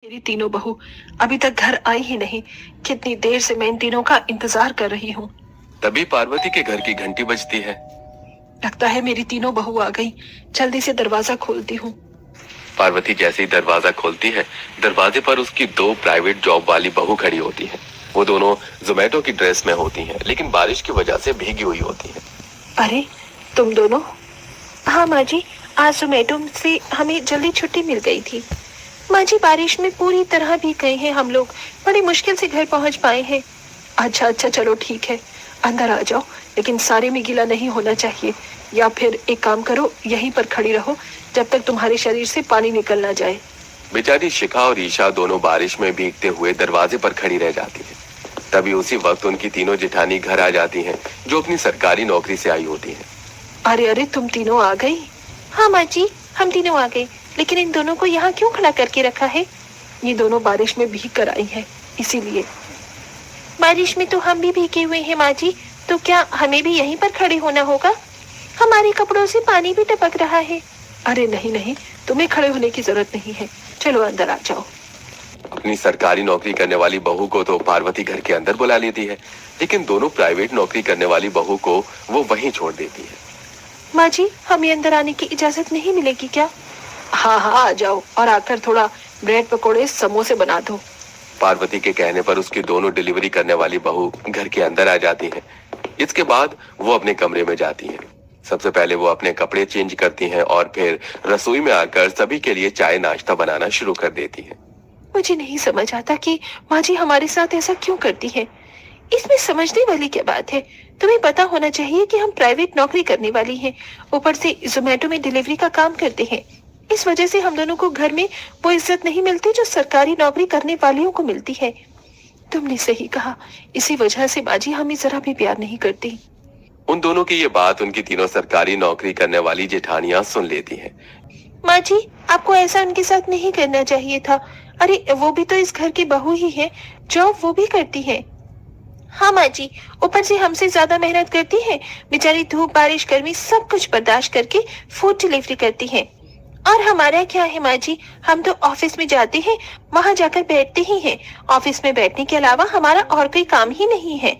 मेरी तीनों बहू अभी तक घर आई ही नहीं। कितनी देर से मैं इन तीनों का इंतजार कर रही हूँ। तभी पार्वती के घर की घंटी बजती है। लगता है मेरी तीनों बहू आ गई। जल्दी से दरवाजा खोलती हूँ। पार्वती जैसे ही दरवाजा खोलती है, दरवाजे पर उसकी दो प्राइवेट जॉब वाली बहू खड़ी होती है। वो दोनों जोमेटो की ड्रेस में होती हैं, लेकिन बारिश की वजह से भीगी हुई होती हैं। अरे तुम दोनों? हाँ माँ जी, आज जोमेटो से हमें जल्दी छुट्टी मिल गई थी। माँ जी, बारिश में पूरी तरह भीग गए हैं हम लोग। बड़ी मुश्किल से घर पहुँच पाए हैं। अच्छा अच्छा, चलो ठीक है, अंदर आ जाओ, लेकिन सारे में गीला नहीं होना चाहिए। या फिर एक काम करो, यहीं पर खड़ी रहो जब तक तुम्हारे शरीर से पानी निकल ना जाए। बेचारी शिखा और ईशा दोनों बारिश में भीगते हुए दरवाजे पर खड़ी रह जाती है। तभी उसी वक्त उनकी तीनों जेठानी घर आ जाती हैं, जो अपनी सरकारी नौकरी से आई होती हैं। अरे अरे, तुम तीनों आ गई? हाँ माँ जी, हम तीनों आ गए, लेकिन इन दोनों को यहाँ क्यों खड़ा करके रखा है? ये दोनों बारिश में भीग कर आई हैं, इसीलिए। बारिश में तो हम भी भीगे हुए हैं माँ जी, तो क्या हमें भी यहीं पर खड़े होना होगा? हमारे कपड़ों से पानी भी टपक रहा है। अरे नहीं नहीं, तुम्हें खड़े होने की जरूरत नहीं है, चलो अंदर आ जाओ। अपनी सरकारी नौकरी करने वाली बहू को तो पार्वती घर के अंदर बुला लेती है, लेकिन दोनों प्राइवेट नौकरी करने वाली बहू को वो वहीं छोड़ देती है। माँ जी, हमें अंदर आने की इजाजत नहीं मिलेगी क्या? हाँ हाँ, आ जाओ, और आकर थोड़ा ब्रेड पकोड़े समोसे बना दो। पार्वती के कहने पर उसकी दोनों डिलीवरी करने वाली बहू घर के अंदर आ जाती है। इसके बाद वो अपने कमरे में जाती है। सबसे पहले वो अपने कपड़े चेंज करती हैं और फिर रसोई में आकर सभी के लिए चाय नाश्ता बनाना शुरू कर देती है। मुझे नहीं समझ आता कि माँ जी हमारे साथ ऐसा क्यों करती है। इसमें समझने वाली क्या बात है? तुम्हें पता होना चाहिए कि हम प्राइवेट नौकरी करने वाली हैं, ऊपर से जोमेटो में डिलीवरी का काम करते हैं। इस वजह से हम दोनों को घर में वो इज्जत नहीं मिलती जो सरकारी नौकरी करने वालियों को मिलती है। तुमने सही कहा, इसी वजह से माँ जी हमें जरा भी प्यार नहीं करती। उन दोनों की ये बात उनकी तीनों सरकारी नौकरी करने वाली जेठानियां सुन लेती हैं। माँ जी, आपको ऐसा उनके साथ नहीं करना चाहिए था। अरे वो भी तो इस घर की बहू ही है, जॉब वो भी करती है। हाँ माँ जी, ऊपर से हमसे ज्यादा मेहनत करती है। बेचारी धूप बारिश गर्मी सब कुछ बर्दाश्त करके फूड डिलीवरी करती है। और हमारा क्या है माँ जी, हम तो ऑफिस में जाते हैं, वहाँ जाकर बैठते ही हैं। ऑफिस में बैठने के अलावा हमारा और कोई काम ही नहीं है।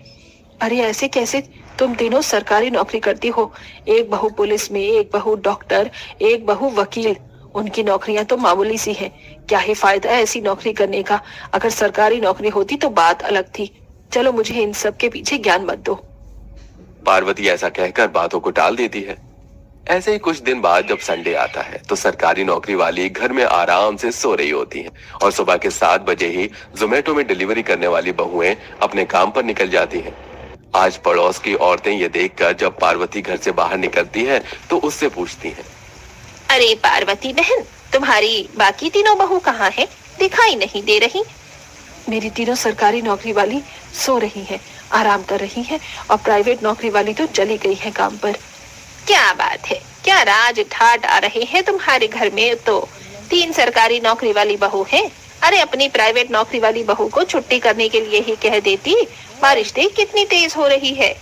अरे ऐसे कैसे? तुम तीनों सरकारी नौकरी करती हो, एक बहू पुलिस में, एक बहू डॉक्टर, एक बहू वकील। उनकी नौकरियां तो मामूली सी हैं। क्या ही फायदा है ऐसी नौकरी करने का? अगर सरकारी नौकरी होती तो बात अलग थी। चलो, मुझे इन सब के पीछे ज्ञान मत दो। पार्वती ऐसा कहकर बातों को टाल देती है। ऐसे ही कुछ दिन बाद जब संडे आता है तो सरकारी नौकरी वाली घर में आराम से सो रही होती है और सुबह के 7 बजे ही जोमेटो में डिलीवरी करने वाली बहुएं अपने काम पर निकल जाती हैं। आज पड़ोस की औरतें ये देखकर जब पार्वती घर से बाहर निकलती हैं तो उससे पूछती हैं, अरे पार्वती बहन, तुम्हारी बाकी तीनों बहू कहाँ है? दिखाई नहीं दे रही। मेरी तीनों सरकारी नौकरी वाली सो रही हैं, आराम कर रही हैं, और प्राइवेट नौकरी वाली तो चली गई है काम पर। क्या बात है, क्या राज ठाट आ रहे हैं तुम्हारे घर में? तो 3 सरकारी नौकरी वाली बहू है। अरे अपनी प्राइवेट नौकरी वाली बहू को छुट्टी करने के लिए ही कह देती। बारिश देख कितनी तेज हो रही है।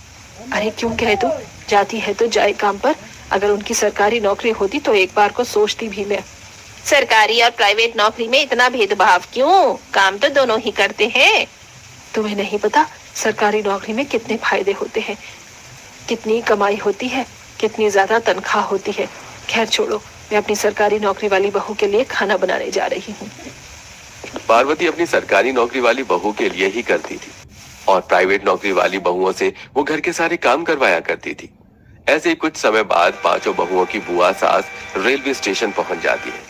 अरे क्यों कह दो, जाती है तो जाए काम पर। अगर उनकी सरकारी नौकरी होती तो एक बार को सोचती भी मैं। सरकारी और प्राइवेट नौकरी में इतना भेदभाव क्यों? काम तो दोनों ही करते हैं। तुम्हें नहीं पता सरकारी नौकरी में कितने फायदे होते हैं, कितनी कमाई होती है, कितनी ज्यादा तनख्वाह होती है। खैर छोड़ो, मैं अपनी सरकारी नौकरी वाली बहू के लिए खाना बनाने जा रही हूँ। पार्वती अपनी सरकारी नौकरी वाली बहू के लिए ही करती थी और प्राइवेट नौकरी वाली बहुओं से वो घर के सारे काम करवाया करती थी। ऐसे ही कुछ समय बाद पांचों बहुओं की बुआ सास रेलवे स्टेशन पहुंच जाती है।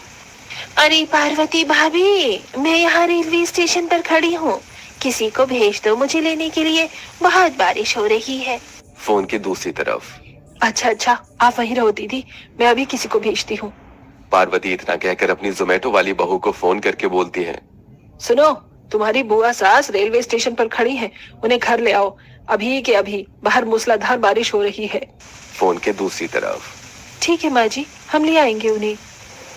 अरे पार्वती भाभी, मैं यहाँ रेलवे स्टेशन पर खड़ी हूँ, किसी को भेज दो मुझे लेने के लिए, बहुत बारिश हो रही है। फोन के दूसरी तरफ, अच्छा अच्छा, आप वहीं रहो दीदी, मैं अभी किसी को भेजती हूँ। पार्वती इतना कहकर अपनी जोमेटो वाली बहू को फोन करके बोलती है, सुनो, तुम्हारी बुआ सास रेलवे स्टेशन पर खड़ी हैं, उन्हें घर ले आओ, अभी के अभी। बाहर मूसलाधार बारिश हो रही है। फोन के दूसरी तरफ, ठीक है माँ जी, हम ले आएंगे उन्हें।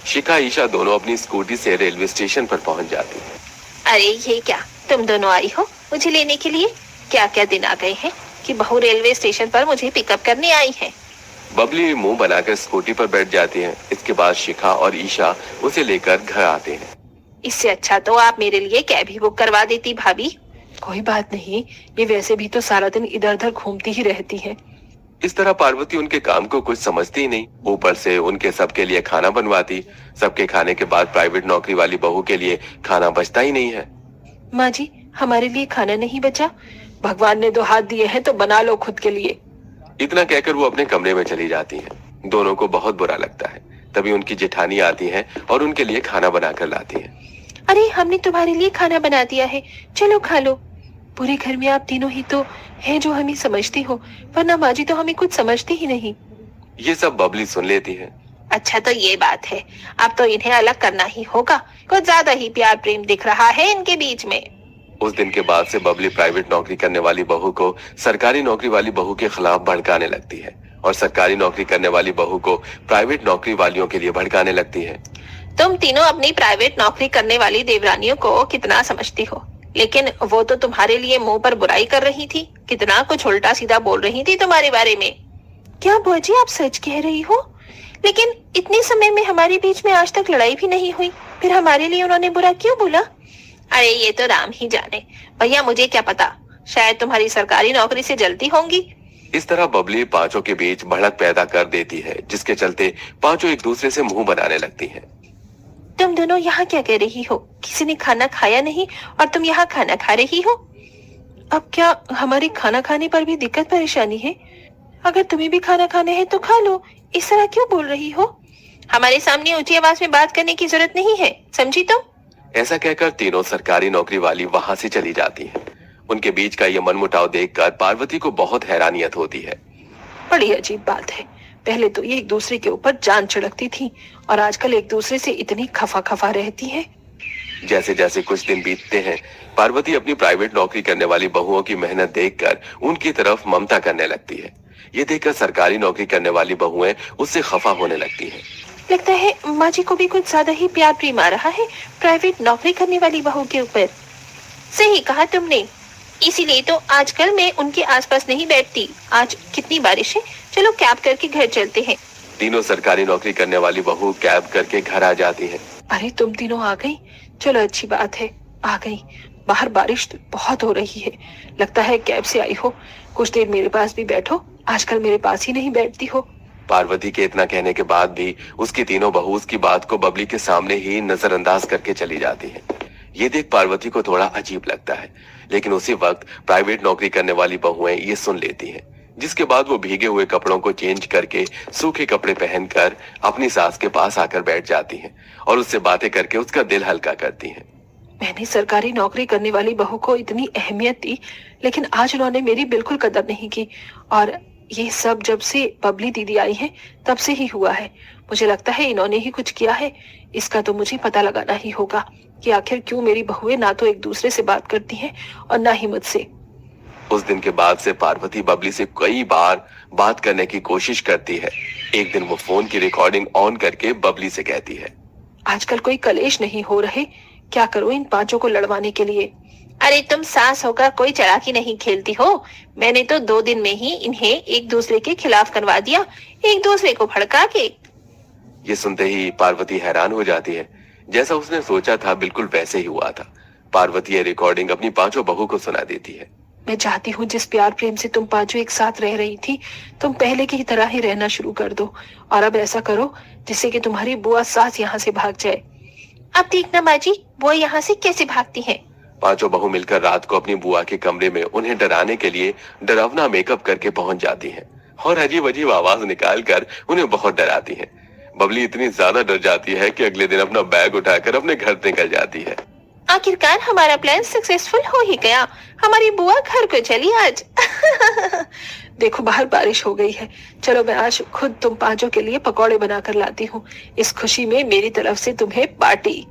शिखा ईशा दोनों अपनी स्कूटी से रेलवे स्टेशन पर पहुंच जाती है। अरे ये क्या, तुम दोनों आई हो मुझे लेने के लिए? क्या क्या दिन आ गए हैं कि बहू रेलवे स्टेशन पर मुझे पिकअप करने आई है। बबली मुंह बनाकर स्कूटी पर बैठ जाती है। इसके बाद शिखा और ईशा उसे लेकर घर आते हैं। इससे अच्छा तो आप मेरे लिए कैब ही बुक करवा देती भाभी। कोई बात नहीं, ये वैसे भी तो सारा दिन इधर उधर घूमती ही रहती है। इस तरह पार्वती उनके काम को कुछ समझती ही नहीं, ऊपर से उनके सबके लिए खाना बनवाती। सबके खाने के बाद प्राइवेट नौकरी वाली बहू के लिए खाना बचता ही नहीं है। माँ जी, हमारे लिए खाना नहीं बचा? भगवान ने 2 हाथ दिए हैं तो बना लो खुद के लिए। इतना कहकर वो अपने कमरे में चली जाती हैं। दोनों को बहुत बुरा लगता है। तभी उनकी जेठानी आती है और उनके लिए खाना बनाकर लाती है। अरे, हमने तुम्हारे लिए खाना बना दिया है, चलो खा लो। पूरे घर में आप तीनों ही तो हैं जो हमें समझती हो, वरना माँ जी तो हमें कुछ समझती ही नहीं। ये सब बबली सुन लेती है। अच्छा, तो ये बात है, अब तो इन्हें अलग करना ही होगा। कुछ ज्यादा ही प्यार प्रेम दिख रहा है इनके बीच में। उस दिन के बाद से बबली प्राइवेट नौकरी करने वाली बहू को सरकारी नौकरी वाली बहू के खिलाफ भड़काने लगती है और सरकारी नौकरी करने वाली बहू को प्राइवेट नौकरी वालियों के लिए भड़काने लगती है। तुम तीनों अपनी प्राइवेट नौकरी करने वाली देवरानियों को कितना समझती हो, लेकिन वो तो तुम्हारे लिए मुंह पर बुराई कर रही थी, कितना कुछ उल्टा सीधा बोल रही थी तुम्हारे बारे में। क्या बुआ जी, आप सच कह रही हो? लेकिन इतने समय में हमारे बीच में आज तक लड़ाई भी नहीं हुई, फिर हमारे लिए उन्होंने बुरा क्यों बोला? अरे ये तो राम ही जाने भैया, मुझे क्या पता, शायद तुम्हारी सरकारी नौकरी से जलती होंगी। इस तरह बबली पांचों के बीच भड़क पैदा कर देती है, जिसके चलते पांचों एक दूसरे से मुंह बनाने लगती हैं। तुम दोनों यहाँ क्या कह रही हो? किसी ने खाना खाया नहीं और तुम यहाँ खाना खा रही हो? अब क्या हमारे खाना खाने पर भी दिक्कत परेशानी है? अगर तुम्हें भी खाना खाने हैं तो खा लो, इस तरह क्यों बोल रही हो? हमारे सामने ऊंची आवाज में बात करने की जरूरत नहीं है, समझी तुम? ऐसा कहकर तीनों सरकारी नौकरी वाली वहां से चली जाती हैं। उनके बीच का ये मनमुटाव देखकर पार्वती को बहुत हैरानियत होती है। बड़ी अजीब बात है, पहले तो ये एक दूसरे के ऊपर जान छिड़कती थी और आजकल एक दूसरे से इतनी खफा खफा रहती है। जैसे जैसे कुछ दिन बीतते हैं, पार्वती अपनी प्राइवेट नौकरी करने वाली बहुओं की मेहनत देखकर उनकी तरफ ममता करने लगती है। ये देखकर सरकारी नौकरी करने वाली बहुएं उससे खफा होने लगती हैं। लगता है माँ जी को भी कुछ ज्यादा ही प्यार प्रेम आ रहा है प्राइवेट नौकरी करने वाली बहू के ऊपर। सही कहा तुमने, इसीलिए तो आजकल मैं उनके आसपास नहीं बैठती। आज कितनी बारिश है, चलो कैब करके घर चलते हैं। तीनों सरकारी नौकरी करने वाली बहू कैब करके घर आ जाती हैं। अरे तुम तीनों आ गई, चलो अच्छी बात है, आ गई। बाहर बारिश बहुत हो रही है, लगता है कैब से आई हो। कुछ देर मेरे पास भी बैठो, आजकल मेरे पास ही नहीं बैठती हो। पार्वती के इतना कहने के बाद भी उसकी तीनों बहू उसकी बात को बबली के सामने ही नजरअंदाज करके चली जाती हैं। ये देख पार्वती को थोड़ा अजीब लगता है, लेकिन उसी वक्त प्राइवेट नौकरी करने वाली बहुएं ये सुन लेती हैं, जिसके बाद वो भीगे हुए कपड़ों को चेंज करके सूखे कपड़े पहनकर अपनी सास के पास आकर बैठ जाती हैं और उससे बातें करके उसका दिल हल्का करती हैं। मैंने सरकारी नौकरी करने वाली बहू को इतनी अहमियत दी, लेकिन आज उन्होंने मेरी बिल्कुल कदर नहीं की, और ये सब जब से बबली दीदी आई है तब से ही हुआ है। मुझे लगता है इन्होंने ही कुछ किया है। इसका तो मुझे पता लगाना ही होगा कि आखिर क्यों मेरी बहुएं ना तो एक दूसरे से बात करती हैं और ना ही मुझसे। उस दिन के बाद से पार्वती बबली से कई बार बात करने की कोशिश करती है। एक दिन वो फोन की रिकॉर्डिंग ऑन करके बबली से कहती है, आजकल कोई कलेश नहीं हो रहे, क्या करूं इन पांचों को लड़वाने के लिए? अरे तुम सास होकर कोई चालाकी नहीं खेलती हो। मैंने तो 2 दिन में ही इन्हें एक दूसरे के खिलाफ करवा दिया, एक दूसरे को भड़का के। ये सुनते ही पार्वती हैरान हो जाती है। जैसा उसने सोचा था बिल्कुल वैसे ही हुआ था। पार्वती ये रिकॉर्डिंग अपनी पांचों बहू को सुना देती है। मैं चाहती हूँ जिस प्यार प्रेम से तुम पांचों एक साथ रह रही थी, तुम पहले की तरह ही रहना शुरू कर दो, और अब ऐसा करो जिससे कि तुम्हारी बुआ सास यहाँ से भाग जाए। अब देखना माँ जी, बुआ यहाँ से कैसे भागती है। पांचों बहू मिलकर रात को अपनी बुआ के कमरे में उन्हें डराने के लिए डरावना मेकअप करके पहुंच जाती हैं और अजीब अजीब आवाज निकाल कर उन्हें बहुत डराती हैं। बबली इतनी ज्यादा डर जाती है कि अगले दिन अपना बैग उठाकर अपने घर निकल जाती है। आखिरकार हमारा प्लान सक्सेसफुल हो ही गया, हमारी बुआ घर को चली आज। देखो बाहर बारिश हो गई है, चलो मैं आज खुद तुम पांचों के लिए पकौड़े बनाकर लाती हूँ। इस खुशी में मेरी तरफ से तुम्हें पार्टी।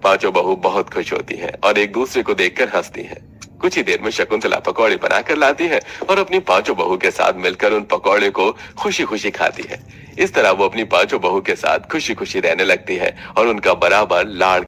पांचों बहू बहुत खुश होती हैं और एक दूसरे को देखकर हंसती हैं। कुछ ही देर में शकुंतला पकौड़े बनाकर लाती है और अपनी पांचों बहू के साथ मिलकर उन पकौड़े को खुशी खुशी खाती है। इस तरह वो अपनी पांचों बहू के साथ खुशी खुशी रहने लगती है और उनका बराबर लाड़